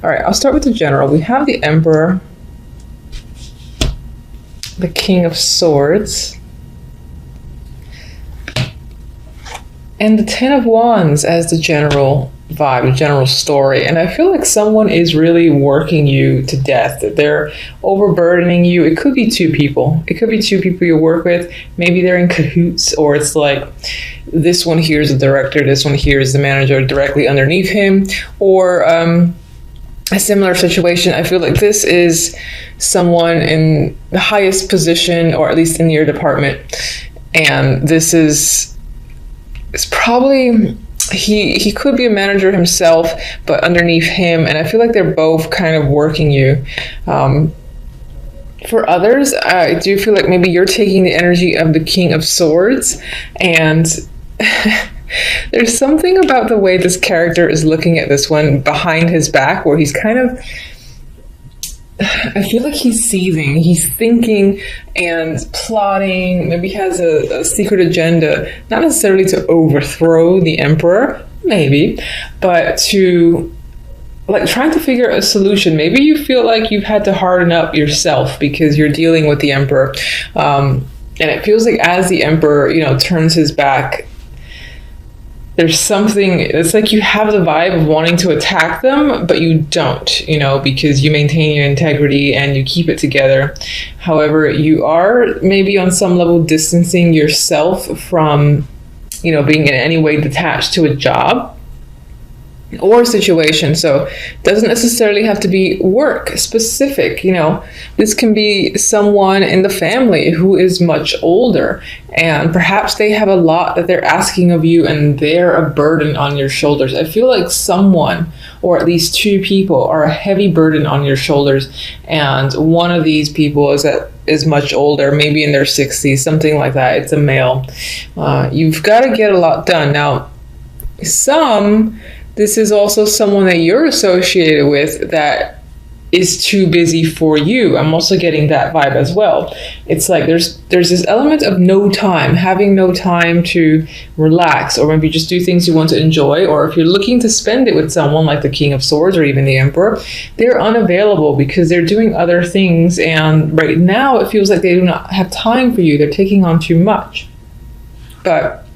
All right, I'll start with the general. We have the Emperor, the King of Swords, and the Ten of Wands as the general vibe, the general story. And I feel like someone is really working you to death. They're overburdening you. It could be two people. It could be two people you work with. Maybe they're in cahoots, or it's like this one here is the director, this one here is the manager directly underneath him, or a similar situation. I feel like this is someone in the highest position, or at least in your department, and this is probably he could be a manager himself, but underneath him, and I feel like they're both kind of working you. For others, I do feel like maybe you're taking the energy of the King of Swords, and there's something about the way this character is looking at this one behind his back, where he's kind of, I feel like he's seething, he's thinking and plotting, maybe has a secret agenda, not necessarily to overthrow the Emperor, maybe, but to like trying to figure out a solution. Maybe you feel like you've had to harden up yourself because you're dealing with the Emperor. And it feels like as the Emperor, turns his back, there's something, it's like you have the vibe of wanting to attack them, but you don't, because you maintain your integrity and you keep it together. However, you are maybe on some level distancing yourself from, being in any way detached to a job or a situation. So it doesn't necessarily have to be work specific. This can be someone in the family who is much older, and perhaps they have a lot that they're asking of you and they're a burden on your shoulders. I feel like someone, or at least two people, are a heavy burden on your shoulders, and one of these people is much older, maybe in their 60s, something like that. It's a male. You've got to get a lot done. Now, this is also someone that you're associated with that is too busy for you. I'm also getting that vibe as well. It's like there's this element of having no time to relax, or maybe just do things you want to enjoy. Or if you're looking to spend it with someone like the King of Swords or even the Emperor, they're unavailable because they're doing other things. And right now it feels like they do not have time for you. They're taking on too much. But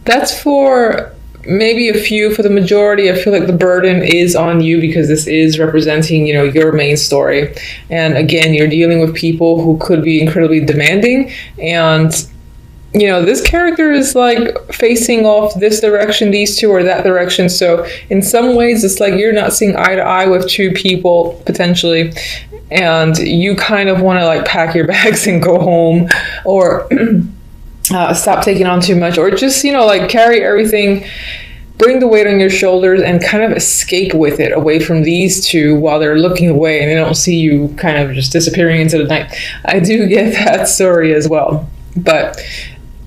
that's for maybe a few. For the majority, I feel like the burden is on you because this is representing, your main story. And again, you're dealing with people who could be incredibly demanding. And, this character is like facing off this direction, these two, or that direction. So in some ways, it's like you're not seeing eye to eye with two people potentially. And you kind of want to like pack your bags and go home, or stop taking on too much, or just, carry everything, bring the weight on your shoulders and kind of escape with it away from these two while they're looking away and they don't see you kind of just disappearing into the night. I do get that story as well. But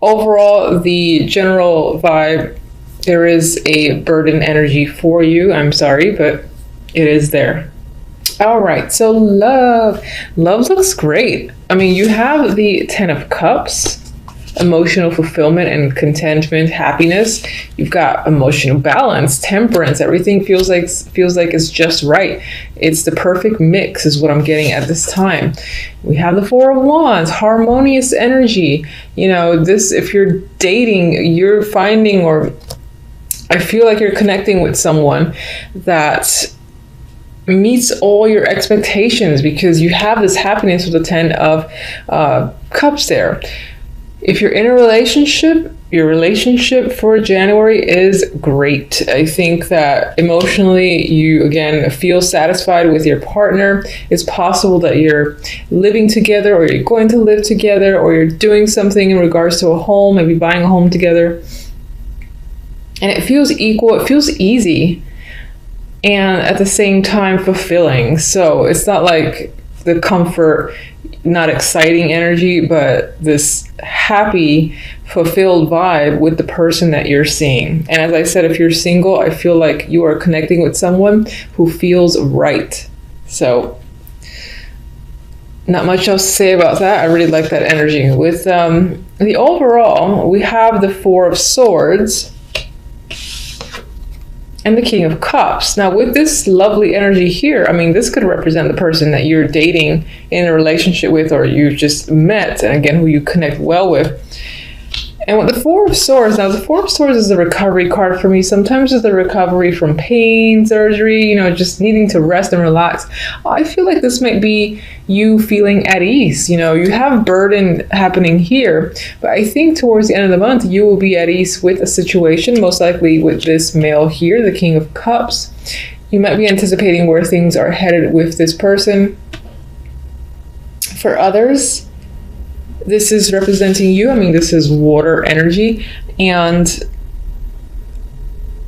overall, the general vibe, there is a burden energy for you. I'm sorry, but it is there. All right, so love looks great. I mean, you have the Ten of Cups, emotional fulfillment and contentment, happiness. You've got emotional balance, temperance. Everything feels like it's just right. It's the perfect mix is what I'm getting at this time. We have the Four of Wands, harmonious energy. This, if you're dating, you're finding, or I feel like you're connecting with someone that meets all your expectations because you have this happiness with the Ten of Cups there. If you're in a relationship, your relationship for January is great. I think that emotionally you, again, feel satisfied with your partner. It's possible that you're living together, or you're going to live together, or you're doing something in regards to a home, maybe buying a home together. And it feels equal, it feels easy, and at the same time fulfilling. So it's not like the comfort, not exciting energy, but this happy, fulfilled vibe with the person that you're seeing. And as I said, if you're single, I feel like you are connecting with someone who feels right. So not much else to say about that. I really like that energy. With the overall, we have the Four of Swords, and the King of Cups. Now, with this lovely energy here, I mean, this could represent the person that you're dating, in a relationship with, or you just met, and again, who you connect well with. And with the Four of Swords, now the Four of Swords is a recovery card for me. Sometimes it's the recovery from pain, surgery, you know, just needing to rest and relax. I feel like this might be you feeling at ease. You know, you have burden happening here, but I think towards the end of the month, you will be at ease with a situation, most likely with this male here, the King of Cups. You might be anticipating where things are headed with this person. For others, this is representing you. I mean, this is water energy. And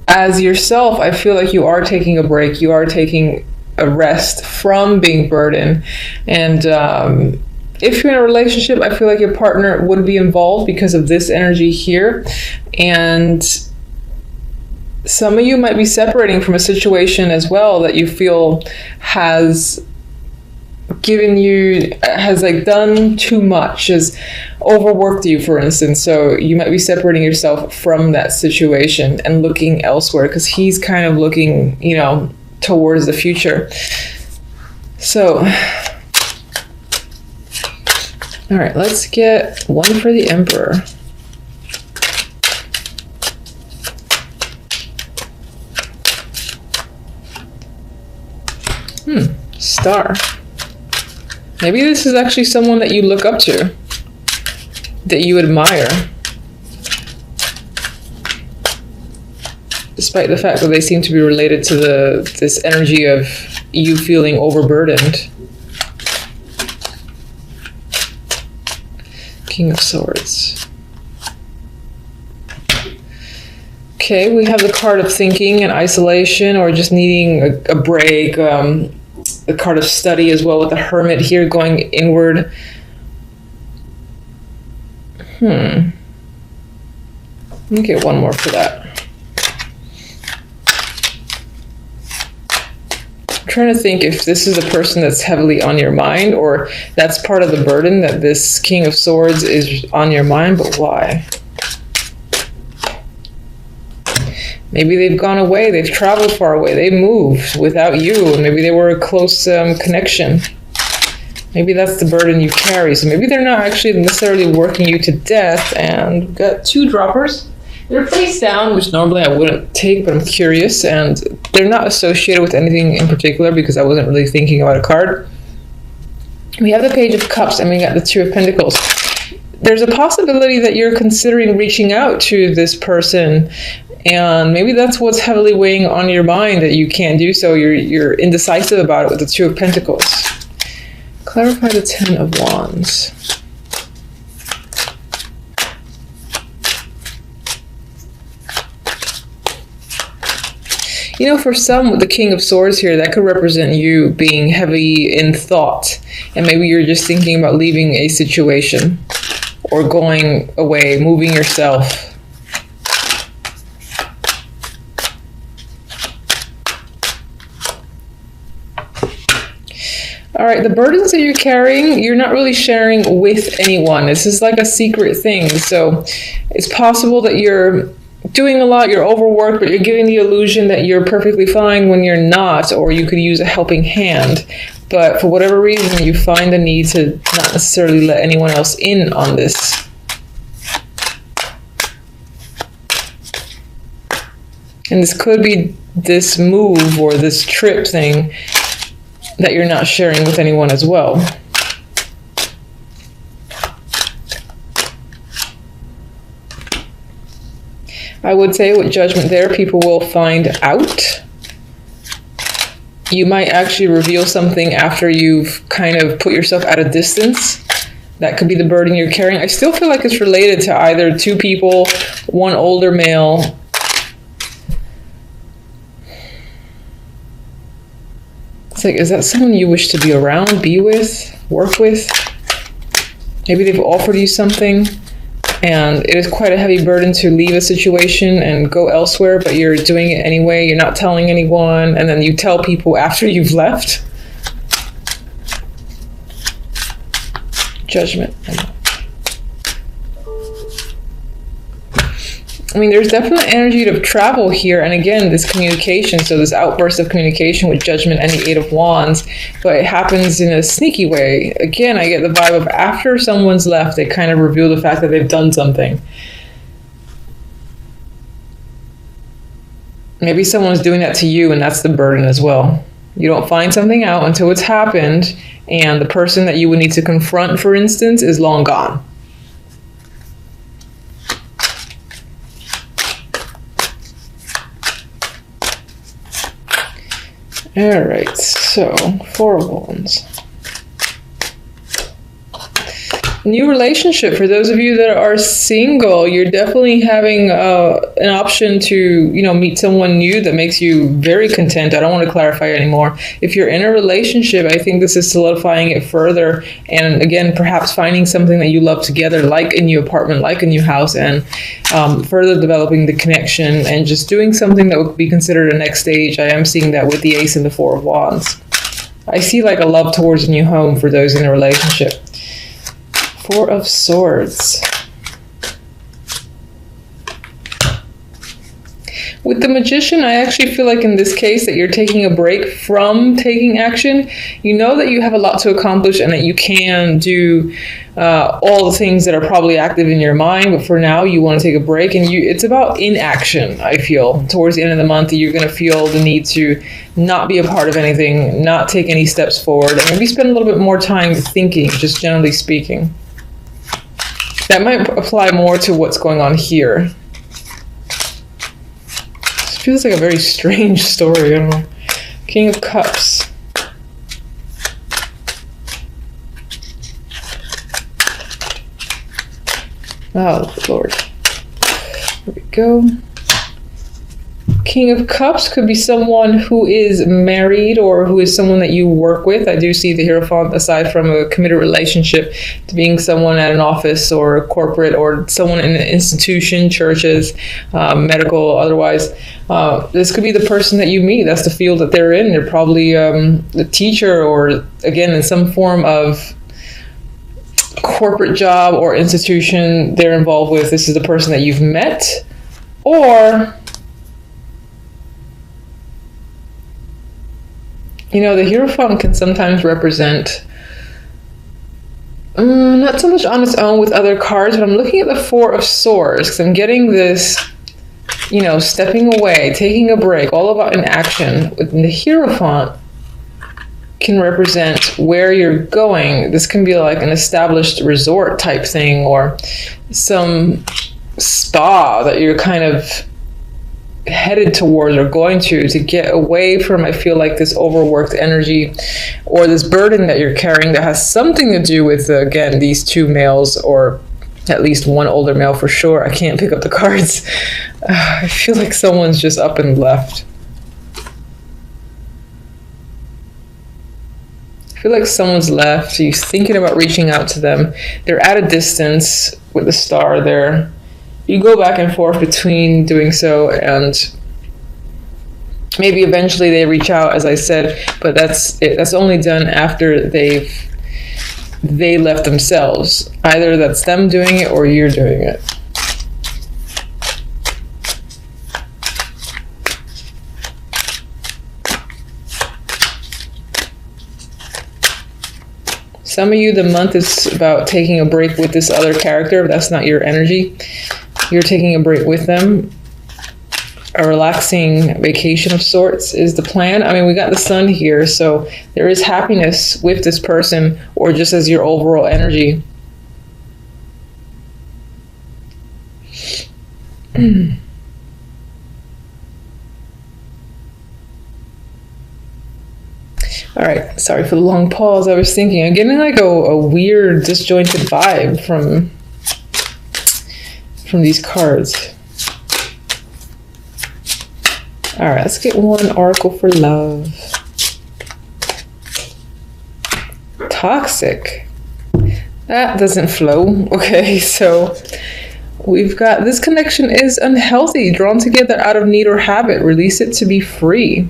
as yourself, I feel like you are taking a break. You are taking a rest from being burdened. And if you're in a relationship, I feel like your partner would be involved because of this energy here. And some of you might be separating from a situation as well that you feel has given you, has like done too much, has overworked you, for instance. So you might be separating yourself from that situation and looking elsewhere, because he's kind of looking, you know, towards the future. So, all right, let's get one for the Emperor. Star. Maybe this is actually someone that you look up to, that you admire, despite the fact that they seem to be related to this energy of you feeling overburdened. King of Swords. Okay, we have the card of thinking and isolation, or just needing a break. The card of study as well, with the Hermit here going inward. Let me get one more for that. I'm trying to think if this is a person that's heavily on your mind, or that's part of the burden, that this King of Swords is on your mind, but why? Maybe they've gone away, they've traveled far away, they moved without you, and maybe they were a close connection. Maybe that's the burden you carry. So maybe they're not actually necessarily working you to death. And we've got two droppers. They're face down, which normally I wouldn't take, but I'm curious. And they're not associated with anything in particular because I wasn't really thinking about a card. We have the Page of Cups, and we got the Two of Pentacles. There's a possibility that you're considering reaching out to this person, and maybe that's what's heavily weighing on your mind, that you can't do so. You're indecisive about it with the Two of Pentacles. Clarify the Ten of Wands. You know, for some with the King of Swords here, that could represent you being heavy in thought, and maybe you're just thinking about leaving a situation or going away, moving yourself. All right, the burdens that you're carrying, you're not really sharing with anyone. This is like a secret thing. So it's possible that you're doing a lot, you're overworked, but you're giving the illusion that you're perfectly fine when you're not, or you could use a helping hand. But for whatever reason, you find the need to not necessarily let anyone else in on this. And this could be this move or this trip thing that you're not sharing with anyone as well. I would say with Judgment there, people will find out. You might actually reveal something after you've kind of put yourself at a distance. That could be the burden you're carrying. I still feel like it's related to either two people, one older male. It's like, is that someone you wish to be around, be with, work with? Maybe they've offered you something, and it is quite a heavy burden to leave a situation and go elsewhere, but you're doing it anyway. You're not telling anyone, and then you tell people after you've left. Judgment. I mean, there's definitely energy of travel here. And again, this communication, so this outburst of communication with Judgment and the Eight of Wands, but it happens in a sneaky way. Again, I get the vibe of after someone's left, they kind of reveal the fact that they've done something. Maybe someone's doing that to you, and that's the burden as well. You don't find something out until it's happened, and the person that you would need to confront, for instance, is long gone. All right, so 4 of Wands. New relationship. For those of you that are single, you're definitely having an option to, meet someone new that makes you very content. I don't want to clarify anymore. If you're in a relationship, I think this is solidifying it further. And again, perhaps finding something that you love together, like a new apartment, like a new house, and further developing the connection and just doing something that would be considered a next stage. I am seeing that with the Ace and the 4 of Wands. I see like a love towards a new home for those in a relationship. 4 of Swords. With the Magician, I actually feel like in this case that you're taking a break from taking action. You know that you have a lot to accomplish and that you can do all the things that are probably active in your mind, but for now you want to take a break, and it's about inaction. I feel towards the end of the month you're going to feel the need to not be a part of anything, not take any steps forward, and maybe spend a little bit more time thinking, just generally speaking. That might apply more to what's going on here. This feels like a very strange story. I don't know. King of Cups. Oh, Lord. There we go. King of Cups could be someone who is married or who is someone that you work with. I do see the Hierophant, aside from a committed relationship, to being someone at an office or a corporate or someone in an institution, churches, medical, otherwise. This could be the person that you meet. That's the field that they're in. They're probably a teacher or, again, in some form of corporate job or institution they're involved with. This is the person that you've met. Or the Hierophant can sometimes represent, not so much on its own with other cards, but I'm looking at the 4 of Swords because I'm getting this, stepping away, taking a break, all about inaction. The Hierophant can represent where you're going. This can be like an established resort type thing or some spa that you're kind of headed towards or going to get away from, I feel like, this overworked energy or this burden that you're carrying that has something to do with, again, these 2 males or at least one older male for sure. I can't pick up the cards. I feel like someone's just up and left. I feel like someone's left. You're thinking about reaching out to them. They're at a distance with the star there. You go back and forth between doing so, and maybe eventually they reach out, as I said, but that's only done after they left themselves. Either that's them doing it or you're doing it. Some of you, the month is about taking a break with this other character. If that's not your energy, you're taking a break with them. A relaxing vacation of sorts is the plan. I mean, we got the Sun here, so there is happiness with this person or just as your overall energy. All right, sorry for the long pause. I was thinking, I'm getting like a weird disjointed vibe from these cards. All right, let's get one oracle for love. Toxic. That doesn't flow. Okay, so we've got this connection is unhealthy, drawn together out of need or habit. Release it to be free.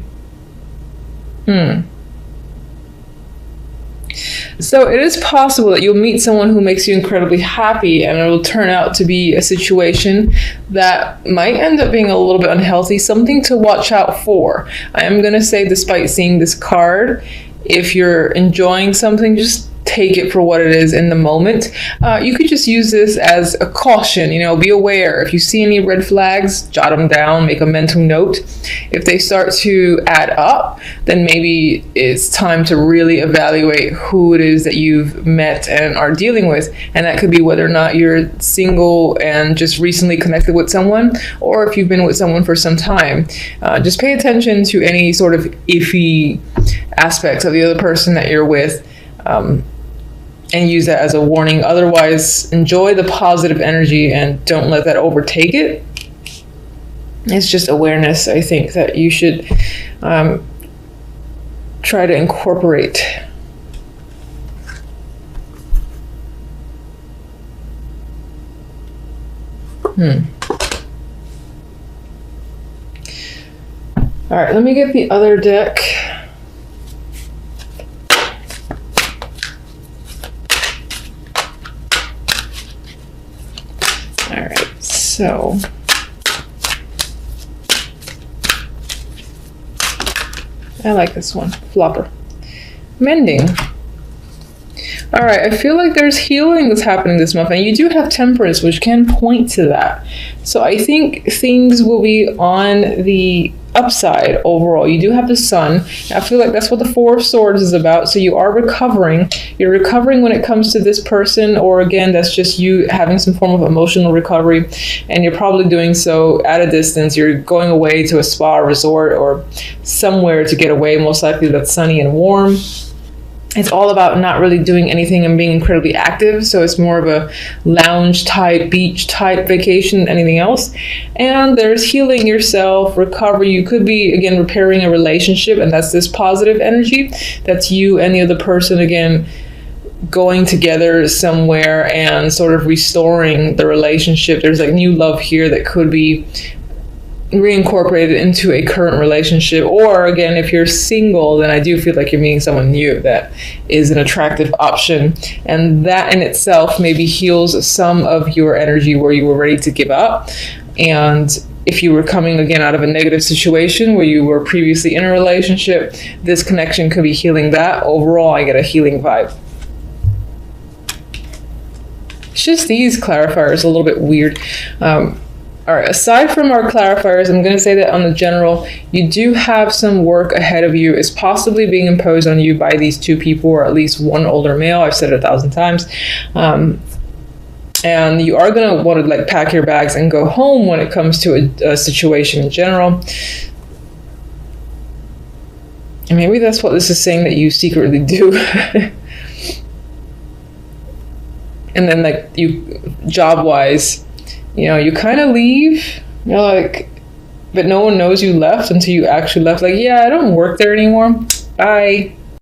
So it is possible that you'll meet someone who makes you incredibly happy, and it'll turn out to be a situation that might end up being a little bit unhealthy, something to watch out for. I am going to say, despite seeing this card, if you're enjoying something, just take it for what it is in the moment. You could just use this as a caution, be aware. If you see any red flags, jot them down, make a mental note. If they start to add up, then maybe it's time to really evaluate who it is that you've met and are dealing with. And that could be whether or not you're single and just recently connected with someone, or if you've been with someone for some time. Just pay attention to any sort of iffy aspects of the other person that you're with. And use that as a warning. Otherwise, enjoy the positive energy and don't let that overtake it. It's just awareness, I think, that you should try to incorporate. All right, let me get the other deck. So, I like this one, Flopper. Mending. All right, I feel like there's healing that's happening this month, and you do have Temperance, which can point to that. So I think things will be on the upside overall. You do have the Sun. I feel like that's what the Four of Swords is about. So you are recovering. You're recovering when it comes to this person, or again, that's just you having some form of emotional recovery, and you're probably doing so at a distance. You're going away to a spa resort or somewhere to get away. Most likely that's sunny and warm. It's all about not really doing anything and being incredibly active. So it's more of a lounge type, beach type vacation than anything else. And there's healing yourself, recovery. You could be, again, repairing a relationship, and that's this positive energy. That's you and the other person, again, going together somewhere and sort of restoring the relationship. There's like new love here that could be reincorporated into a current relationship. Or again, if you're single, then I do feel like you're meeting someone new that is an attractive option, and that in itself maybe heals some of your energy where you were ready to give up. And if you were coming again out of a negative situation where you were previously in a relationship, this connection could be healing that. Overall, I get a healing vibe. It's just these clarifiers a little bit weird. All right, aside from our clarifiers, I'm going to say that on the general, you do have some work ahead of you. It's possibly being imposed on you by these two people, or at least one older male. I've said it 1,000 times. And you are going to want to like pack your bags and go home when it comes to a situation in general. And maybe that's what this is saying that you secretly do. And then like you, job-wise, you kind of leave, you're like, but no one knows you left until you actually left. Like, yeah, I don't work there anymore. Bye.